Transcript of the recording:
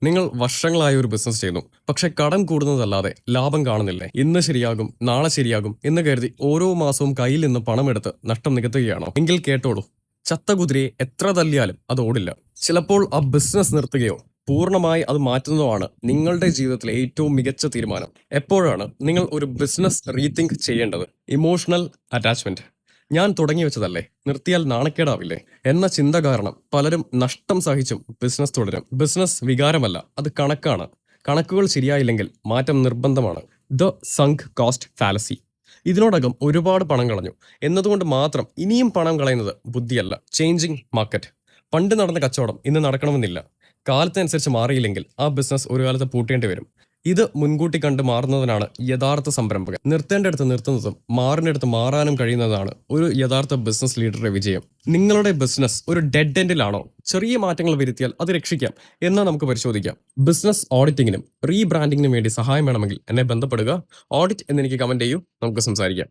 നിങ്ങൾ വർഷങ്ങളായി ഒരു ബിസിനസ് ചെയ്യുന്നു, പക്ഷെ കടം കൂടുന്നതല്ലാതെ ലാഭം കാണുന്നില്ലേ? ഇന്ന് ശരിയാകും, നാളെ ശരിയാകും എന്ന് കരുതി ഓരോ മാസവും കയ്യിൽ നിന്ന് പണമെടുത്ത് നഷ്ടം നികത്തുകയാണോ? എങ്കിൽ കേട്ടോളൂ, ചത്ത കുതിരയെ എത്ര തല്ലിയാലും അത് ഓടില്ല. ചിലപ്പോൾ ആ ബിസിനസ് നിർത്തുകയോ പൂർണ്ണമായി അത് മാറ്റുന്നതുമാണ് നിങ്ങളുടെ ജീവിതത്തിലെ ഏറ്റവും മികച്ച തീരുമാനം. എപ്പോഴാണ് നിങ്ങൾ ഒരു ബിസിനസ് റീതിങ്ക് ചെയ്യേണ്ടത്? Emotional attachment. ഞാൻ തുടങ്ങി വെച്ചതല്ലേ, നിർത്തിയാൽ നാണക്കേടാവില്ലേ എന്ന ചിന്ത കാരണം പലരും നഷ്ടം സഹിച്ചും ബിസിനസ് തുടരും. ബിസിനസ് വികാരമല്ല, അത് കണക്കാണ്. കണക്കുകൾ ശരിയായില്ലെങ്കിൽ മാറ്റം നിർബന്ധമാണ്. The sunk cost fallacy. ഇതിനോടകം ഒരുപാട് പണം കളഞ്ഞു എന്നതുകൊണ്ട് മാത്രം ഇനിയും പണം കളയുന്നത് ബുദ്ധിയല്ല. Changing market. പണ്ട് നടന്ന കച്ചവടം ഇന്ന് നടക്കണമെന്നില്ല. കാലത്തിനനുസരിച്ച് മാറിയില്ലെങ്കിൽ ആ ബിസിനസ് ഒരു കാലത്ത് പൂട്ടേണ്ടി വരും. ഇത് മുൻകൂട്ടി കണ്ട് മാറുന്നതിനാണ് യഥാർത്ഥ സംരംഭകൻ. നിർത്തേണ്ടടുത്ത് നിർത്തുന്നതും മാറിനടുത്ത് മാറാനും കഴിയുന്നതാണ് ഒരു യഥാർത്ഥ ബിസിനസ് ലീഡറുടെ വിജയം. നിങ്ങളുടെ ബിസിനസ് ഒരു ഡെഡ് എൻഡിലാണോ? ചെറിയ മാറ്റങ്ങൾ വരുത്തിയാൽ അത് രക്ഷിക്കാം എന്ന് നമുക്ക് പരിശോധിക്കാം. ബിസിനസ് ഓഡിറ്റിങ്ങിനും റീബ്രാൻഡിങ്ങിനും വേണ്ടി സഹായം വേണമെങ്കിൽ എന്നെ ബന്ധപ്പെടുക. ഓഡിറ്റ് എന്നെനിക്ക് കമന്റ് ചെയ്യൂ, നമുക്ക് സംസാരിക്കാം.